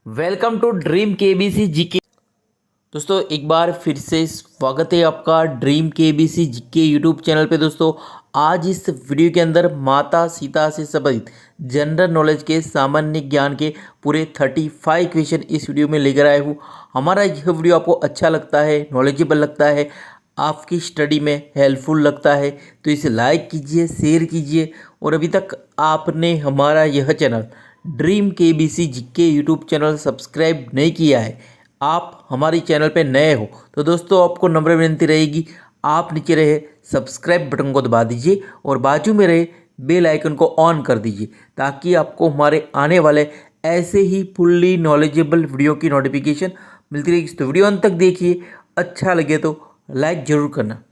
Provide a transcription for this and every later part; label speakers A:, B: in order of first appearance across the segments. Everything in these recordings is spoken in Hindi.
A: Welcome to dream KBC GK. दोस्तों एक बार फिर से स्वागत है आपका dream KBC GK YouTube channel पे। दोस्तों आज इस वीडियो के अंदर माता सीता से संबंधित जनरल नॉलेज के सामान्य ज्ञान के पूरे 35 क्वेश्चन इस वीडियो में लेकर आया हूँ। हमारा यह वीडियो आपको अच्छा लगता है, नॉलेजेबल लगता है, आपकी स्टडी में हेल्पफुल लगता है तो इसे लाइक कीजिए, शेयर कीजिए। और अभी तक आपने हमारा यह channel dream KBC GK YouTube channel subscribe नहीं किया है, आप हमारी चैनल पे नए हो तो दोस्तों आपको नम्र विनती रहेगी, आप नीचे रहे सब्सक्राइब बटन को दबा दीजिए और बाजू में रहे बेल आइकन को ऑन कर दीजिए ताकि आपको हमारे आने वाले ऐसे ही फुल्ली नॉलेजेबल वीडियो की नोटिफिकेशन मिलती रहेगी। तो वीडियो अंत तक देखिए, अच्छा लगे तो लाइक जरूर करना।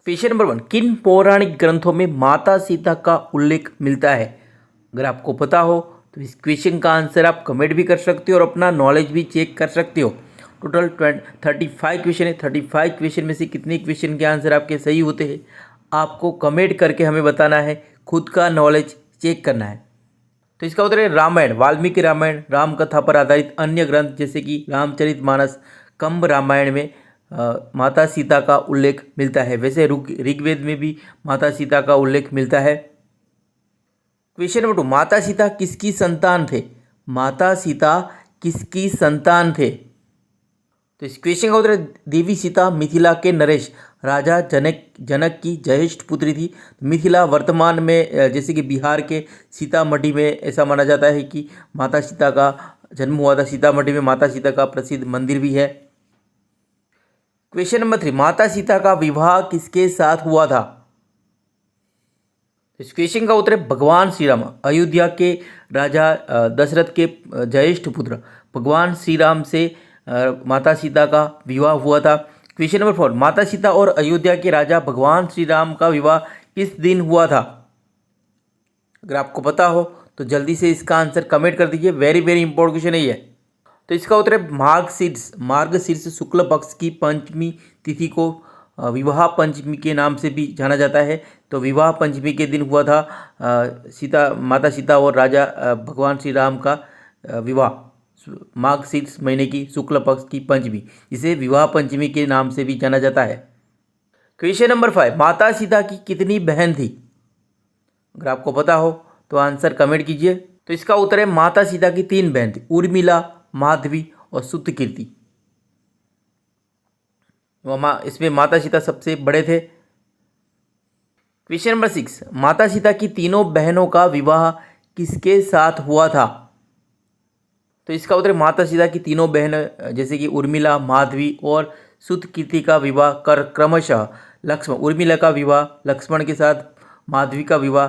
A: क्वेश्चन नंबर 1, किन पौराणिक ग्रंथों में माता सीता का उल्लेख मिलता है? अगर आपको पता हो तो इस क्वेश्चन का आंसर आप कमेंट भी कर सकते हो और अपना नॉलेज भी चेक कर सकते हो। टोटल 35 क्वेश्चन है। 35 क्वेश्चन में से कितने क्वेश्चन के आंसर आपके सही होते हैं आपको कमेंट करके हमें बताना है, खुद का नॉलेज चेक करना है। तो इसका उत्तर है रामायण, वाल्मीकि रामायण, राम कथा पर आधारित अन्य ग्रंथ जैसे कि रामचरितमानस, कंब रामायण में माता सीता का उल्लेख मिलता है। वैसे ऋग्वेद में भी माता सीता का उल्लेख मिलता है। क्वेश्चन नंबर 2, माता सीता किसकी संतान थे? माता सीता किसकी संतान थे? तो इस क्वेश्चन का उत्तर है देवी सीता मिथिला के नरेश राजा जनक की ज्येष्ठ पुत्री थी। मिथिला वर्तमान में जैसे कि बिहार के सीतामढ़ी में ऐसा माना जाता है कि माता सीता का जन्म हुआ था। सीतामढ़ी में माता सीता का प्रसिद्ध मंदिर भी है। क्वेश्चन नंबर 3, माता सीता का विवाह किसके साथ हुआ था? इस क्वेश्चन का उत्तर है भगवान श्री राम, अयोध्या के राजा दशरथ के ज्येष्ठ पुत्र भगवान श्री राम से माता सीता का विवाह हुआ था। क्वेश्चन नंबर 4, माता सीता और अयोध्या के राजा भगवान श्री राम का विवाह किस दिन हुआ था? अगर आपको पता हो तो जल्दी से इसका आंसर कमेंट कर दीजिए, वेरी वेरी इंपॉर्टेंट क्वेश्चन है ये। तो इसका उत्तर है मार्गशीर्ष शुक्ल पक्ष की पंचमी तिथि को विवाह पंचमी के नाम से भी जाना जाता है। तो विवाह पंचमी के दिन हुआ था माता सीता और राजा भगवान श्री राम का विवाह मार्गशीर्ष महीने की शुक्ल पक्ष की पंचमी, जिसे विवाह पंचमी के नाम से भी जाना जाता है। क्वेश्चन नंबर 5, माता सीता की कितनी बहन थी? अगर आपको पता हो तो आंसर कमेंट कीजिए। तो इसका उत्तर है माता सीता की 3 बहन थी, उर्मिला, माधवी और सुतकीर्ति। इसमें माता सीता सबसे बड़े थे। क्वेश्चन नंबर 6, माता सीता की तीनों बहनों का विवाह किसके साथ हुआ था? तो इसका उत्तर माता सीता की तीनों बहन जैसे कि उर्मिला, माधवी और सुतकीर्ति का विवाह कर क्रमशः उर्मिला का विवाह लक्ष्मण के साथ, माधवी का विवाह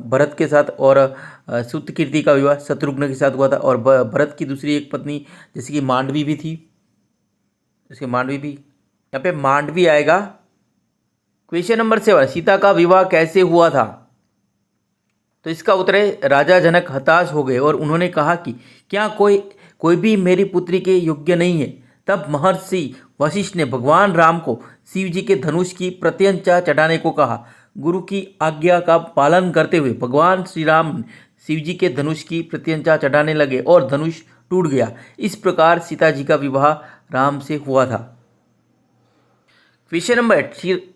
A: भरत के साथ और सुतकीर्ति का विवाह शत्रुघ्न के साथ हुआ था। और भरत की दूसरी एक पत्नी जैसे कि मांडवी भी थी, इसके मांडवी भी यहाँ पे मांडवी आएगा। क्वेश्चन नंबर 7, सीता का विवाह कैसे हुआ था? तो इसका उत्तर है राजा जनक हताश हो गए और उन्होंने कहा कि क्या कोई भी मेरी पुत्री के योग्य नहीं है। तब महर्षि वशिष्ठ ने भगवान राम को शिव जी के धनुष की प्रत्यंचा चढ़ाने को कहा। गुरु की आज्ञा का पालन करते हुए भगवान श्री राम शिव जी के धनुष की प्रत्यंचा चढ़ाने लगे और धनुष टूट गया। इस प्रकार सीता जी का विवाह राम से हुआ था। क्वेश्चन नंबर 8,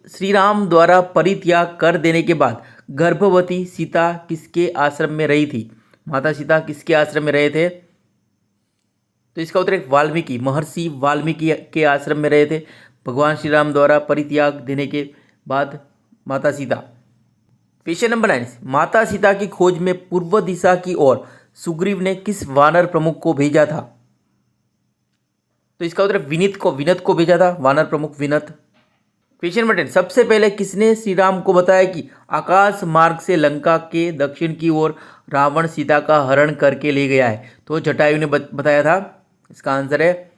A: श्री राम द्वारा परित्याग कर देने के बाद गर्भवती सीता किसके आश्रम में रही थी? माता सीता किसके आश्रम में रहे थे? तो इसका उत्तर है वाल्मीकि, महर्षि वाल्मीकि के आश्रम में रहे थे भगवान श्री राम द्वारा परित्याग देने के बाद माता सीता। क्वेश्चन नंबर 9, माता सीता की खोज में पूर्व दिशा की ओर सुग्रीव ने किस वानर प्रमुख को भेजा था? तो इसका उत्तर विनत को भेजा था, वानर प्रमुख विनत। क्वेश्चन नंबर 10, सबसे पहले किसने श्री राम को बताया कि आकाश मार्ग से लंका के दक्षिण की ओर रावण सीता का हरण करके ले गया है? तो जटायु ने बताया था। इसका आंसर है,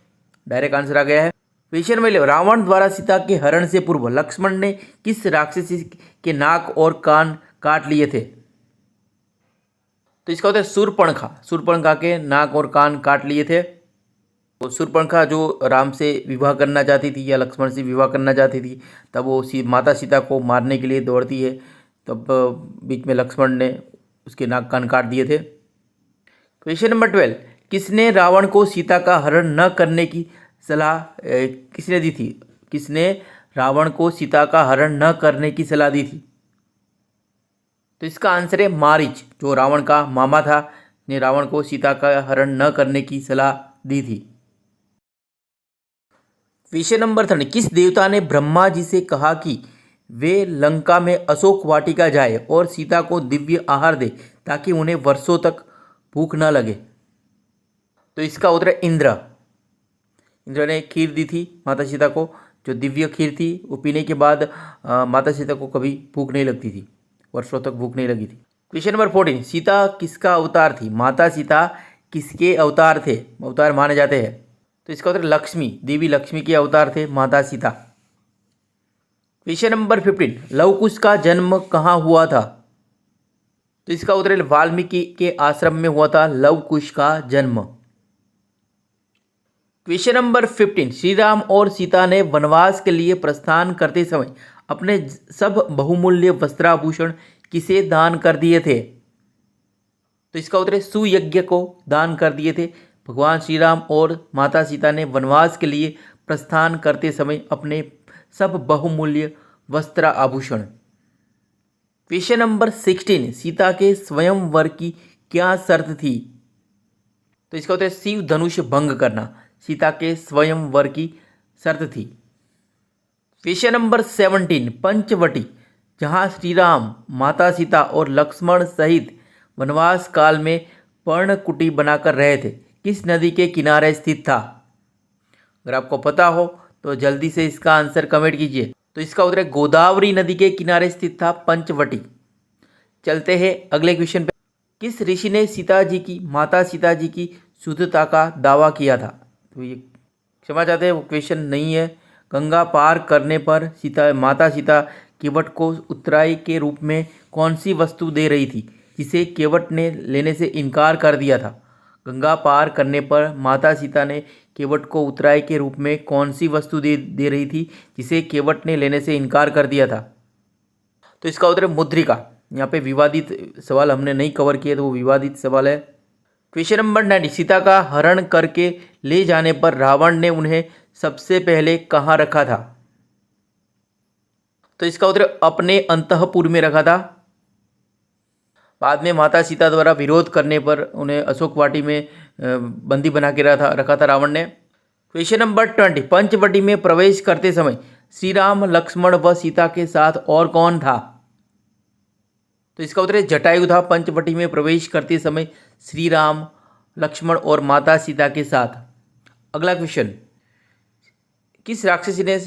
A: डायरेक्ट आंसर आ गया है। क्वेश्चन नंबर 11, रावण द्वारा सीता के हरण से पूर्व लक्ष्मण ने किस राक्षसी के नाक और कान काट लिए थे? तो इसका उत्तर शूर्पणखा के नाक और कान काट लिए थे। तो शूर्पणखा जो राम से विवाह करना चाहती थी या लक्ष्मण से विवाह करना चाहती थी, तब वो माता सीता को मारने के लिए दौड़ती है, तब बीच में लक्ष्मण ने उसके नाक कान काट दिए थे। क्वेश्चन नंबर 12, किसने रावण को सीता का हरण न करने की सलाह किसने दी थी? किसने रावण को सीता का हरण न करने की सलाह दी थी? तो इसका आंसर है मारीच, जो रावण का मामा था, ने रावण को सीता का हरण न करने की सलाह दी थी। क्वेश्चन नंबर 13, किस देवता ने ब्रह्मा जी से कहा कि वे लंका में अशोक वाटिका जाए और सीता को दिव्य आहार दे ताकि उन्हें वर्षों तक भूख न लगे? तो इसका उत्तर है इंद्र। इंद्र ने खीर दी थी माता सीता को, जो दिव्य खीर थी, वो पीने के बाद माता सीता को कभी भूख नहीं लगती थी, वर्षों तक भूख नहीं लगी थी। क्वेश्चन नंबर 14, सीता किसका अवतार थी? माता सीता किसके अवतार थे, अवतार माने जाते हैं? तो इसका उत्तर लक्ष्मी, देवी लक्ष्मी के अवतार थे माता सीता। क्वेश्चन नंबर 15, लव कुश का जन्म कहाँ हुआ था? तो इसका उत्तर वाल्मीकि के आश्रम में हुआ था लव कुश का जन्म। क्वेश्चन नंबर 15, श्री राम और सीता ने वनवास के लिए प्रस्थान करते समय अपने सब बहुमूल्य वस्त्राभूषण किसे दान कर दिए थे? तो इसका उत्तर है सुयज्ञ को दान कर दिए थे। भगवान श्री राम और माता सीता ने वनवास के लिए प्रस्थान करते समय अपने सब बहुमूल्य वस्त्र आभूषण। क्वेश्चन नंबर 16, सीता के स्वयंवर की क्या शर्त थी? तो इसका उत्तर है शिव धनुष भंग करना, सीता के स्वयंवर की शर्त थी। क्वेश्चन नंबर 17, पंचवटी, जहाँ श्री राम, माता सीता और लक्ष्मण सहित वनवास काल में पर्णकुटी बनाकर रहे थे, किस नदी के किनारे स्थित था? अगर आपको पता हो तो जल्दी से इसका आंसर कमेंट कीजिए। तो इसका उत्तर है गोदावरी नदी के किनारे स्थित था पंचवटी। चलते हैं अगले क्वेश्चन पे। किस ऋषि ने सीता जी की, माता सीता जी की शुद्धता का दावा किया था? तो ये क्षमा चाहते हैं, वो क्वेश्चन नहीं है। गंगा पार करने पर माता सीता केवट को उत्तराई के रूप में कौन सी वस्तु दे रही थी, जिसे केवट ने लेने से इनकार कर दिया था? गंगा पार करने पर माता सीता ने केवट को उत्तराई के रूप में कौन सी वस्तु दे रही थी, जिसे केवट ने लेने से इनकार कर दिया था? तो इसका उत्तर है मुद्रिका। यहाँ पे विवादित सवाल हमने नहीं कवर किए, तो वो विवादित सवाल है। क्वेश्चन नंबर 9, सीता का हरण करके ले जाने पर रावण ने उन्हें सबसे पहले कहाँ रखा था? तो इसका उत्तर अपने अंतःपुर में रखा था। बाद में माता सीता द्वारा विरोध करने पर उन्हें अशोक वाटी में बंदी बना के रखा था रावण ने। क्वेश्चन नंबर 20, पंचवटी में प्रवेश करते समय श्री राम, लक्ष्मण व सीता के साथ और कौन था? तो इसका उत्तर है जटायु था पंचवटी में प्रवेश करते समय श्री राम, लक्ष्मण और माता सीता के साथ। अगला क्वेश्चन, किस राक्षसी ने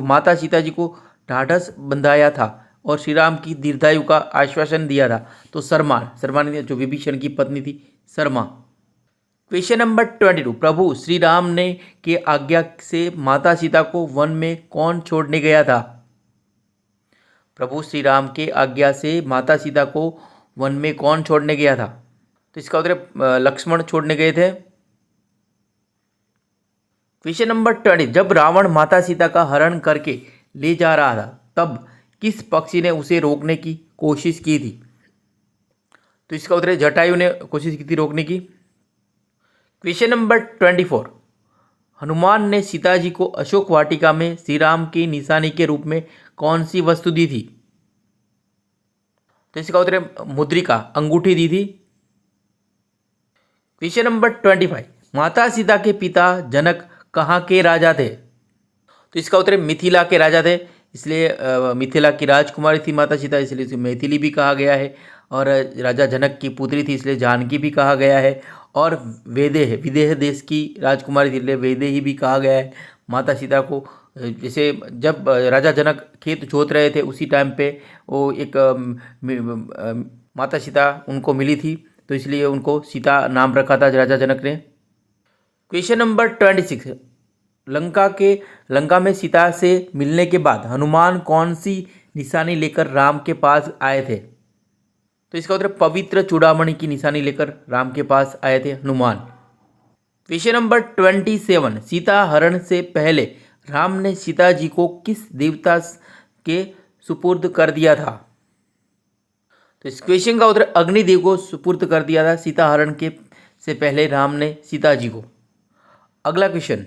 A: माता सीता जी को ढाढ़स बंधाया था और श्री राम की दीर्घायु का आश्वासन दिया था? तो शर्मा ने, जो विभीषण की पत्नी थी, शर्मा। क्वेश्चन नंबर 22, प्रभु श्री राम ने के आज्ञा से माता सीता को वन में कौन छोड़ने गया था? प्रभु श्री राम के आज्ञा से माता सीता को वन में कौन छोड़ने गया था? तो इसका उत्तर लक्ष्मण छोड़ने गए थे। क्वेश्चन नंबर 20, जब रावण माता सीता का हरण करके ले जा रहा था तब किस पक्षी ने उसे रोकने की कोशिश की थी? तो इसका उत्तर है जटायु ने कोशिश की थी रोकने की। क्वेश्चन नंबर 24, हनुमान ने सीता जी को अशोक वाटिका में श्री राम की निशानी के रूप में कौन सी वस्तु दी थी? तो इसका उत्तर है मुद्रिका, अंगूठी दी थी। क्वेश्चन नंबर 25, माता सीता के पिता जनक कहाँ के राजा थे? तो इसका उत्तर है मिथिला के राजा थे, इसलिए मिथिला की राजकुमारी थी माता सीता, इसलिए इसे मैथिली भी कहा गया है। और राजा जनक की पुत्री थी, इसलिए जानकी भी कहा गया है। और विदेह देश की राजकुमारी थी, इसलिए वैदेही भी कहा गया है माता सीता को। जैसे जब राजा जनक खेत जोत रहे थे उसी टाइम पे वो एक माता सीता उनको मिली थी, तो इसलिए उनको सीता नाम रखा था राजा जनक ने। क्वेश्चन नंबर 26, लंका में सीता से मिलने के बाद हनुमान कौन सी निशानी लेकर राम के पास आए थे? तो इसका उत्तर पवित्र चूड़ामणि की निशानी लेकर राम के पास आए थे हनुमान। क्वेश्चन नंबर 27, सीता हरण से पहले राम ने सीता जी को किस देवता के सुपुर्द कर दिया था? तो इस क्वेश्चन का उत्तर अग्निदेव को सुपुर्द कर दिया था सीता हरण के से पहले राम ने सीता जी को। अगला क्वेश्चन,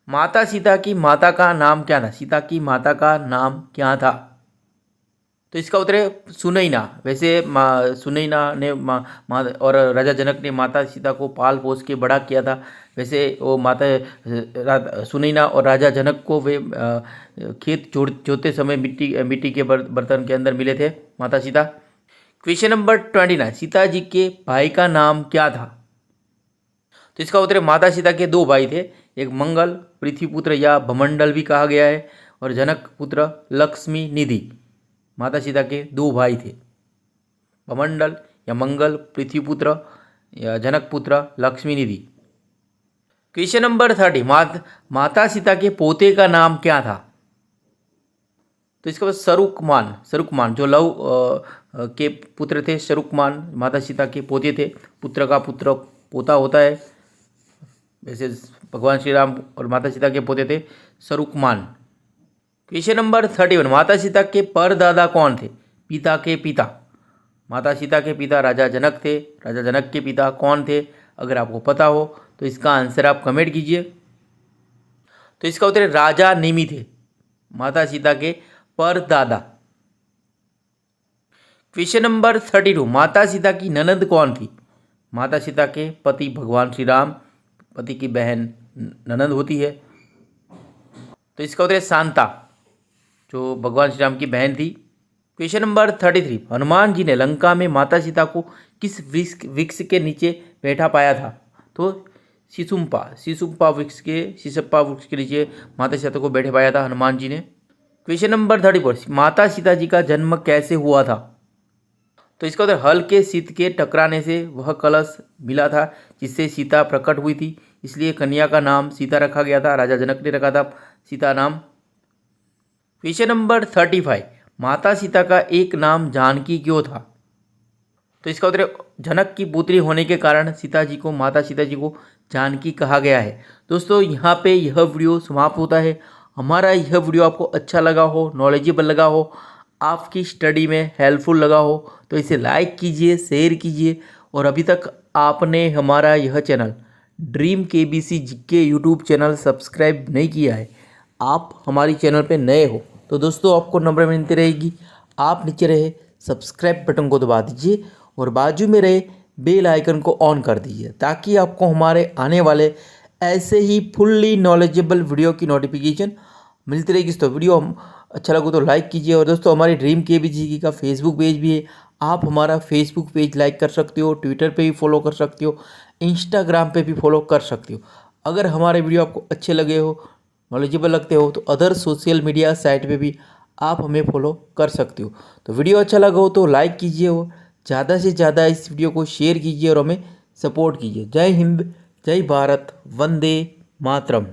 A: माता सीता की माता का नाम क्या था? सीता की माता का नाम क्या था? तो इसका उत्तर है सुनैना। वैसे सुनैना ने और राजा जनक ने माता सीता को पाल पोस के बड़ा किया था। वैसे वो माता सुनैना और राजा जनक को वे खेत जोतते समय मिट्टी के बर्तन के अंदर मिले थे माता सीता। क्वेश्चन नंबर 29, सीता जी के भाई का नाम क्या था? तो इसका उत्तर है माता सीता के 2 भाई थे, एक मंगल पृथ्वीपुत्र या भमंडल भी कहा गया है, और जनक पुत्र लक्ष्मी निधि। माता सीता के 2 भाई थे, भमंडल या मंगल पृथ्वीपुत्र या जनक पुत्र लक्ष्मी निधि। क्वेश्चन नंबर 30, माता सीता के पोते का नाम क्या था? तो इसका शरुकमान जो लव के पुत्र थे। शरुकमान माता सीता के पोते थे। पुत्र का पुत्र पोता होता है। वैसे भगवान श्री राम और माता सीता के पोते थे शरुकमान। क्वेश्चन नंबर 31, माता सीता के परदादा कौन थे? पिता के पिता। माता सीता के पिता राजा जनक थे। राजा जनक के पिता कौन थे? अगर आपको पता हो तो इसका आंसर आप कमेंट कीजिए। तो इसका उत्तर राजा नेमि थे, माता सीता के परदादा। क्वेश्चन नंबर 32, माता सीता की ननद कौन थी? माता सीता के पति भगवान श्री राम, पति की बहन ननद होती है। तो इसका उत्तर है शांता, जो भगवान श्री राम की बहन थी। क्वेश्चन नंबर 33, हनुमान जी ने लंका में माता सीता को किस वृक्ष के नीचे बैठा पाया था? तो सिसुम्पा वृक्ष के नीचे माता सीता को बैठे पाया था हनुमान जी ने। क्वेश्चन नंबर 34, माता सीता जी का जन्म कैसे हुआ था? तो इसका उत्तर हल के शीत के टकराने से वह कलश मिला था जिससे सीता प्रकट हुई थी, इसलिए कन्या का नाम सीता रखा गया था। राजा जनक ने रखा था सीता नाम। क्वेश्चन नंबर 35, माता सीता का एक नाम जानकी क्यों था? तो इसका उत्तर जनक की पुत्री होने के कारण माता सीता जी को जानकी कहा गया है। दोस्तों, यहाँ पे यह वीडियो समाप्त होता है। हमारा यह वीडियो आपको अच्छा लगा हो, नॉलेजेबल लगा हो, आपकी स्टडी में हेल्पफुल लगा हो तो इसे लाइक कीजिए, शेयर कीजिए। और अभी तक आपने हमारा यह channel dream KBC GK YouTube channel subscribe नहीं किया है, आप हमारी चैनल पे नए हो तो दोस्तों आपको नंबर मिलती रहेगी, आप नीचे रहे सब्सक्राइब बटन को दबा दीजिए और बाजू में रहे बेल आइकन को ऑन कर दीजिए ताकि आपको हमारे आने वाले ऐसे ही फुल्ली नॉलेजेबल वीडियो की नोटिफिकेशन मिलती रहेगी। तो वीडियो अच्छा लगे तो लाइक कीजिए। और दोस्तों, हमारी ड्रीम केबीसी का फेसबुक पेज भी है, आप हमारा फेसबुक पेज लाइक कर सकते हो, ट्विटर पे भी फॉलो कर सकते हो, इंस्टाग्राम पे भी फॉलो कर सकते हो। अगर हमारे वीडियो आपको अच्छे लगे हो, नॉलेजेबल लगते हो तो अदर सोशल मीडिया साइट पे भी आप हमें फॉलो कर सकते हो। तो वीडियो अच्छा लगा हो तो लाइक कीजिए और ज़्यादा से ज़्यादा इस वीडियो को शेयर कीजिए और हमें सपोर्ट कीजिए। जय हिंद, जय भारत, वंदे मातरम।